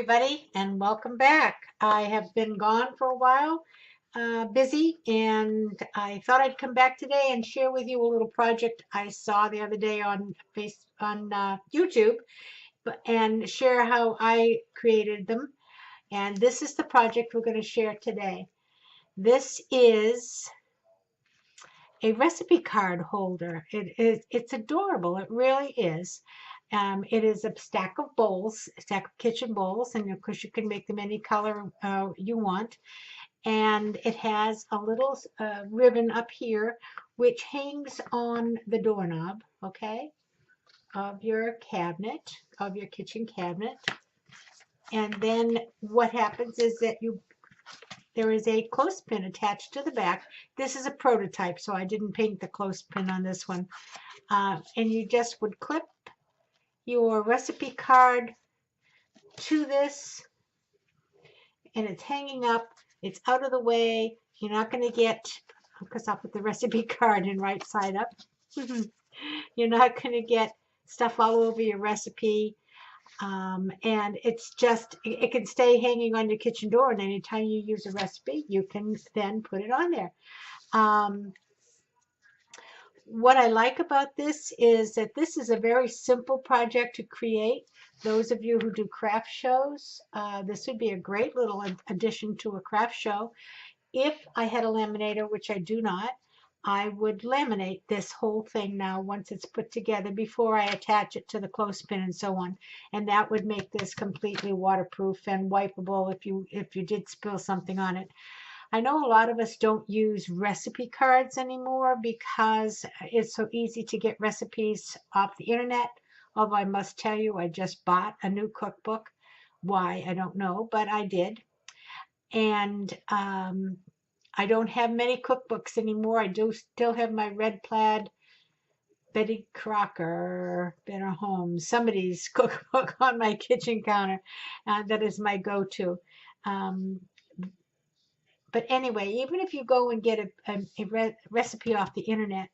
everybody, and welcome back. I have been gone for a while, busy, and I thought I'd come back today and share with you a little project I saw the other day on YouTube, and share how I created them. And this is the project we're going to share today. This is a recipe card holder. It's adorable. It really is. It is a stack of bowls, a stack of kitchen bowls, and of course you can make them any color you want. And it has a little ribbon up here which hangs on the doorknob, okay, of your cabinet, of your kitchen cabinet. And then what happens is that there is a clothespin attached to the back. This is a prototype, so I didn't paint the clothespin on this one. And you just would clip your recipe card to this, and it's hanging up. It's out of the way. You're not going to get, because I'll put the recipe card in right side up. You're not going to get stuff all over your recipe. And it's just, it can stay hanging on your kitchen door, and anytime you use a recipe, you can then put it on there. What I like about this is that this is a very simple project to create. Those of you who do craft shows, this would be a great little addition to a craft show. If I had a laminator, which I do not, I would laminate this whole thing now once it's put together before I attach it to the clothespin and so on. And that would make this completely waterproof and wipeable if you did spill something on it. I know a lot of us don't use recipe cards anymore because it's so easy to get recipes off the internet. Although I must tell you, I just bought a new cookbook. Why, I don't know, but I did. And I don't have many cookbooks anymore. I do still have my red plaid Betty Crocker, Better Homes, somebody's cookbook on my kitchen counter. That is my go-to. But anyway, even if you go and get a recipe off the internet,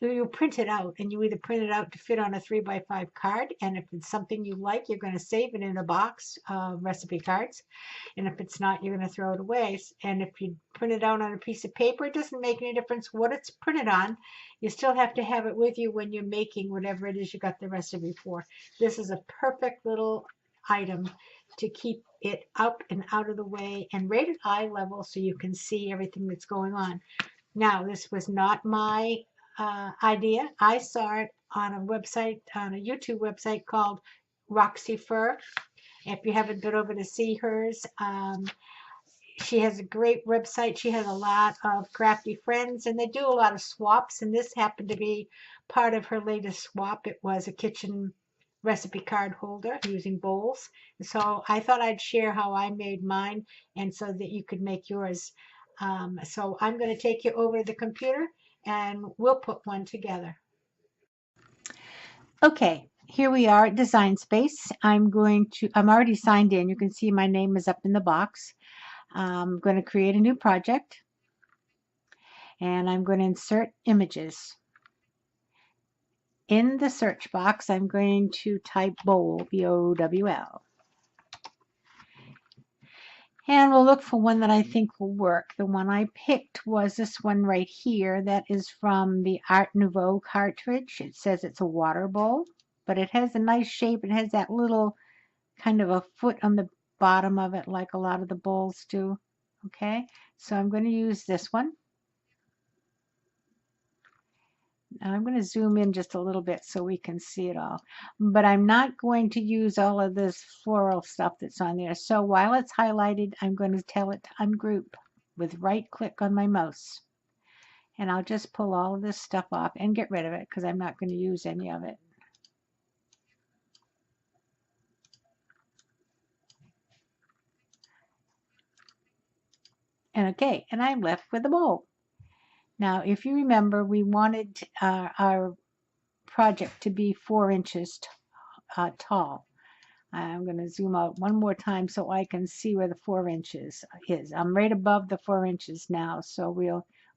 you print it out, and you either print it out to fit on a 3x5 card, and if it's something you like, you're going to save it in a box of recipe cards, and if it's not, you're going to throw it away. And if you print it out on a piece of paper, it doesn't make any difference what it's printed on. You still have to have it with you when you're making whatever it is you got the recipe for. This is a perfect little item to keep it up and out of the way and rated eye level so you can see everything that's going on. Now, this was not my idea. I saw it on a website, on a YouTube website called Roxyfur. If you haven't been over to see hers, she has a great website. She has a lot of crafty friends, and they do a lot of swaps, and this happened to be part of her latest swap. It was a kitchen recipe card holder using bowls. So I thought I'd share how I made mine, and so that you could make yours. So I'm going to take you over to the computer and we'll put one together. Okay, here we are at Design Space. I'm already signed in. You can see my name is up in the box. I'm going to create a new project, and I'm going to insert images. In the search box, I'm going to type bowl, B-O-W-L. And we'll look for one that I think will work. The one I picked was this one right here. That is from the Art Nouveau cartridge. It says it's a water bowl, but it has a nice shape. It has that little kind of a foot on the bottom of it like a lot of the bowls do. Okay, so I'm going to use this one. Now I'm going to zoom in just a little bit so we can see it all. But I'm not going to use all of this floral stuff that's on there. So while it's highlighted, I'm going to tell it to ungroup with right click on my mouse. And I'll just pull all of this stuff off and get rid of it because I'm not going to use any of it. And okay, and I'm left with a bowl. Now, if you remember, we wanted our project to be 4 inches tall. I'm going to zoom out one more time so I can see where the 4 inches is. I'm right above the 4 inches now, so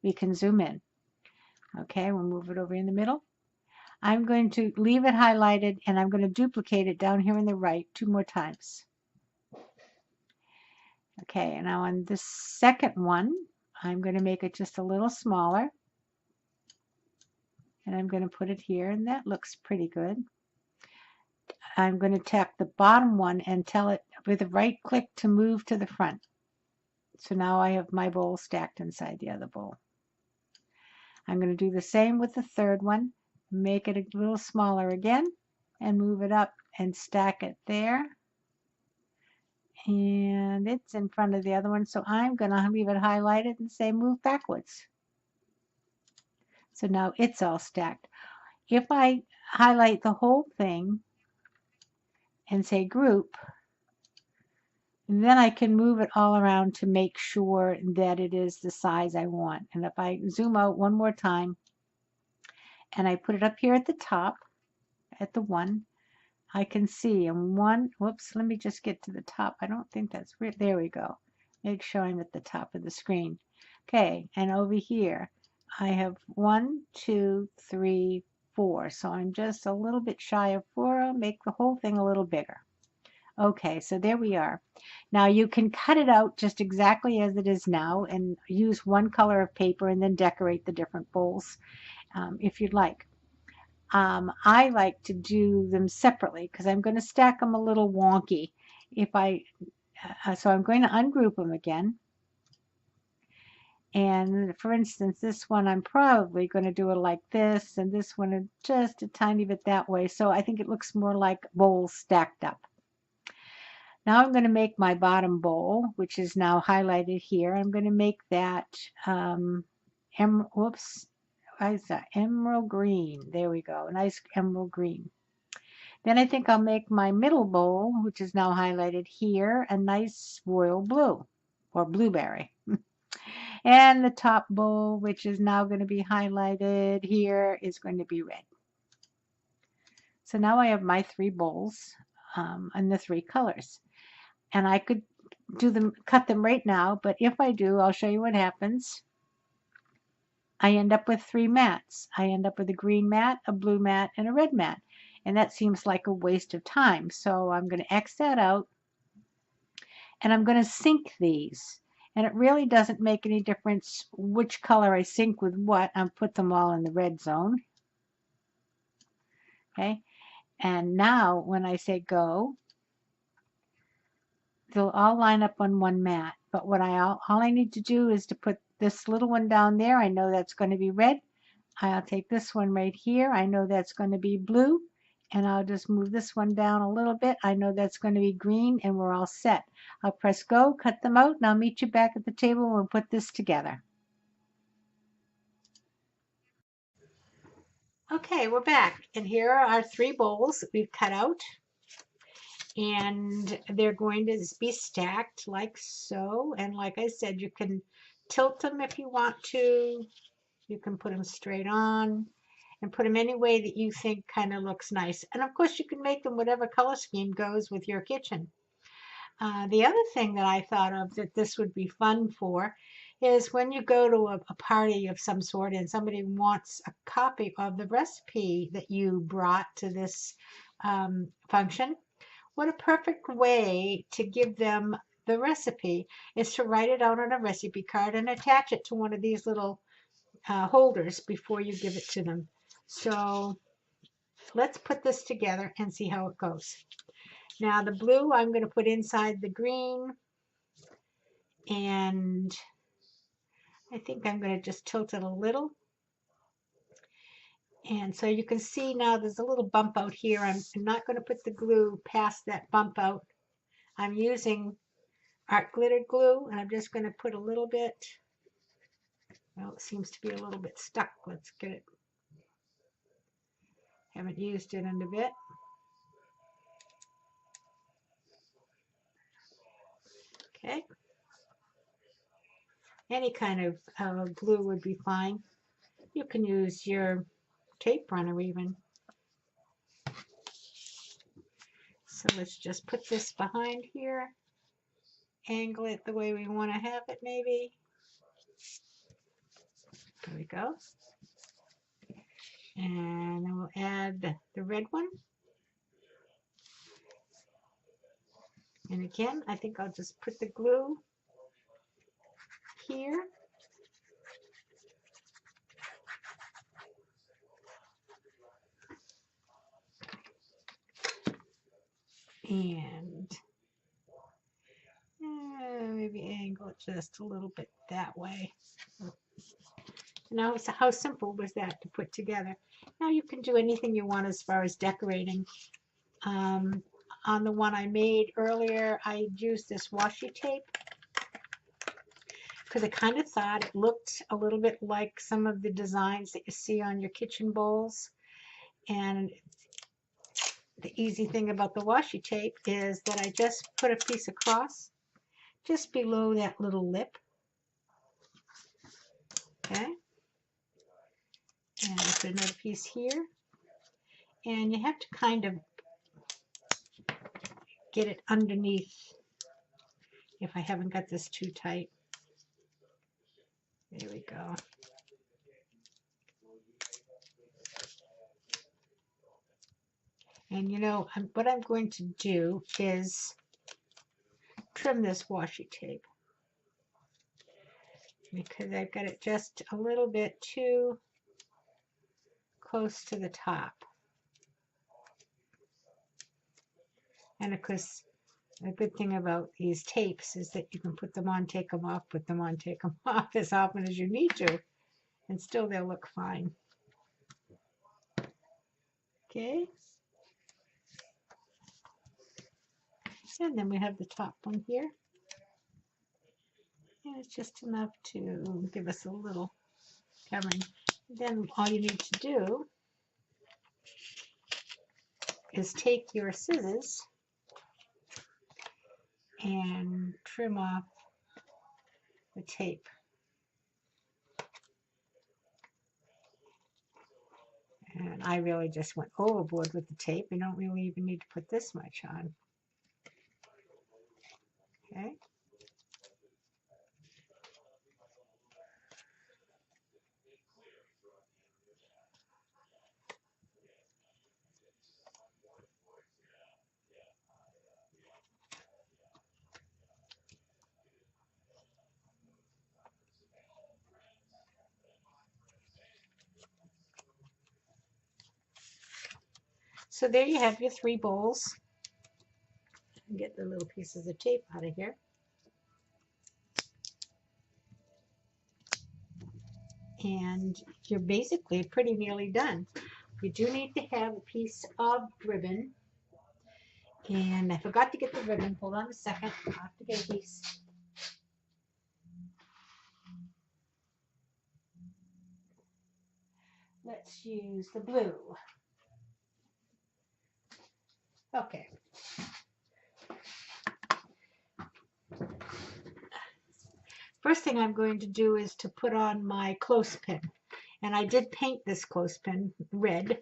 we can zoom in. Okay, we'll move it over in the middle. I'm going to leave it highlighted, and I'm going to duplicate it down here on the right 2 more times. Okay, and now on this second one, I'm going to make it just a little smaller. And I'm going to put it here, and that looks pretty good. I'm going to tap the bottom one and tell it with a right click to move to the front. So now I have my bowl stacked inside the other bowl. I'm going to do the same with the third one. Make it a little smaller again and move it up and stack it there. And it's in front of the other one, so I'm going to leave it highlighted and say move backwards. So now it's all stacked. If I highlight the whole thing and say group, then I can move it all around to make sure that it is the size I want. And if I zoom out one more time and I put it up here at the top, at the one, I can see in one, whoops, let me just get to the top. I don't think that's right. There we go. Make sure I'm at the top of the screen. Okay, and over here, I have 1, 2, 3, 4. So I'm just a little bit shy of 4. I'll make the whole thing a little bigger. Okay, so there we are. Now you can cut it out just exactly as it is now and use one color of paper and then decorate the different bowls if you'd like. I like to do them separately because I'm going to stack them a little wonky. So I'm going to ungroup them again. And for instance, this one I'm probably going to do it like this, and this one just a tiny bit that way. So I think it looks more like bowls stacked up. Now I'm going to make my bottom bowl, which is now highlighted here. I'm going to make that emerald green. There we go, a nice emerald green. Then I think I'll make my middle bowl, which is now highlighted here, a nice royal blue or blueberry. And the top bowl, which is now going to be highlighted here, is going to be red. So now I have my 3 bowls and the 3 colors. And I could cut them right now, but if I do, I'll show you what happens. I end up with 3 mats. I end up with a green mat, a blue mat, and a red mat. And that seems like a waste of time. So I'm going to X that out. And I'm going to sync these. And it really doesn't make any difference which color I sync with what. I'll put them all in the red zone. Okay. And now when I say go, they'll all line up on one mat. But what all I need to do is to put this little one down there. I know that's going to be red. I'll take this one right here. I know that's going to be blue. And I'll just move this one down a little bit. I know that's going to be green, and we're all set. I'll press go, cut them out, and I'll meet you back at the table and we'll put this together. Okay, we're back. And here are our 3 bowls that we've cut out. And they're going to be stacked like so. And like I said, you can tilt them if you want to. You can put them straight on and put them any way that you think kind of looks nice. And of course, you can make them whatever color scheme goes with your kitchen. The other thing that I thought of that this would be fun for is when you go to a party of some sort and somebody wants a copy of the recipe that you brought to this function. What a perfect way to give them the recipe is to write it out on a recipe card and attach it to one of these little holders before you give it to them. So let's put this together and see how it goes. Now the blue I'm going to put inside the green, and I think I'm going to just tilt it a little. And so you can see now there's a little bump out here. I'm not going to put the glue past that bump out. I'm using art glitter glue, and I'm just going to put a little bit. Well, it seems to be a little bit stuck. Let's get it. Haven't used it in a bit. Okay. Any kind of glue would be fine. You can use your tape runner even. So let's just put this behind here. Angle it the way we want to have it maybe. There we go. And then we'll add the red one. And again, I think I'll just put the glue here. And maybe angle it just a little bit that way. Now, how simple was that to put together? Now you can do anything you want as far as decorating. On the one I made earlier, I used this washi tape because I kind of thought it looked a little bit like some of the designs that you see on your kitchen bowls. And the easy thing about the washi tape is that I just put a piece across just below that little lip. Okay. And I put another piece here. And you have to kind of get it underneath if I haven't got this too tight. There we go. And you know, what I'm going to do is trim this washi tape because I've got it just a little bit too close to the top. And of course, the good thing about these tapes is that you can put them on, take them off, put them on, take them off as often as you need to, and still they'll look fine. Okay. And then we have the top one here. And it's just enough to give us a little covering. Then all you need to do is take your scissors and trim off the tape. And I really just went overboard with the tape. You don't really even need to put this much on. Okay. So there you have your 3 bowls. Get the little pieces of tape out of here. And you're basically pretty nearly done. You do need to have a piece of ribbon. And I forgot to get the ribbon. Hold on a second. I'll have to get a piece. Let's use the blue. Okay. First thing I'm going to do is to put on my clothespin. And I did paint this clothespin red.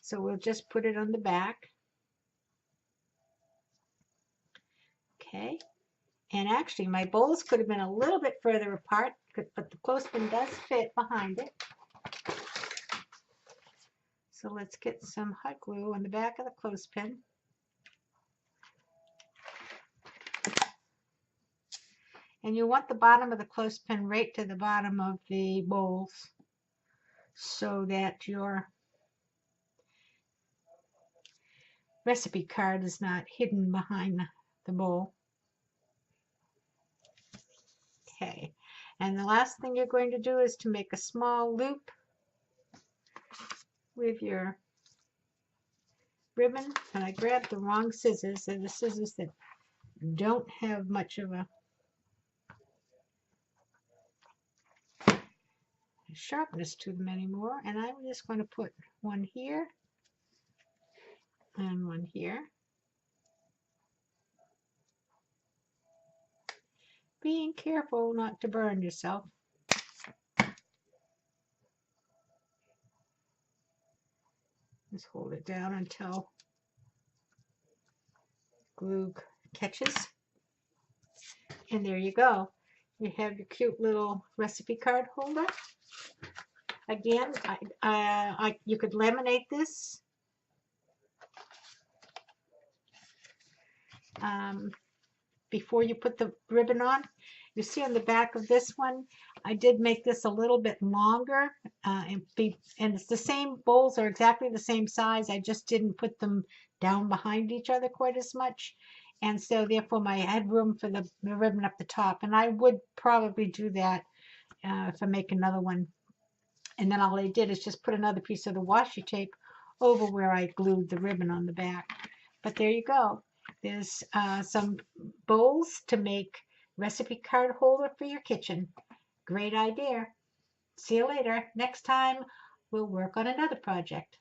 So we'll just put it on the back. Okay. And actually my bowls could have been a little bit further apart, but the clothespin does fit behind it. So let's get some hot glue on the back of the clothespin. And you want the bottom of the clothespin right to the bottom of the bowls so that your recipe card is not hidden behind the bowl. Okay, and the last thing you're going to do is to make a small loop with your ribbon. And I grabbed the wrong scissors. They're the scissors that don't have much of a sharpness to them anymore. And I'm just going to put one here and one here. Being careful not to burn yourself. Just hold it down until glue catches. And there you go. You have your cute little recipe card holder. Again, you could laminate this. Before you put the ribbon on. You see on the back of this one, I did make this a little bit longer, and it's the same, bowls are exactly the same size. I just didn't put them down behind each other quite as much. And so therefore I had room for the ribbon up the top. And I would probably do that if I make another one. And then all I did is just put another piece of the washi tape over where I glued the ribbon on the back. But there you go. There's some bowls to make recipe card holder for your kitchen. Great idea. See you later. Next time we'll work on another project.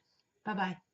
Bye-bye.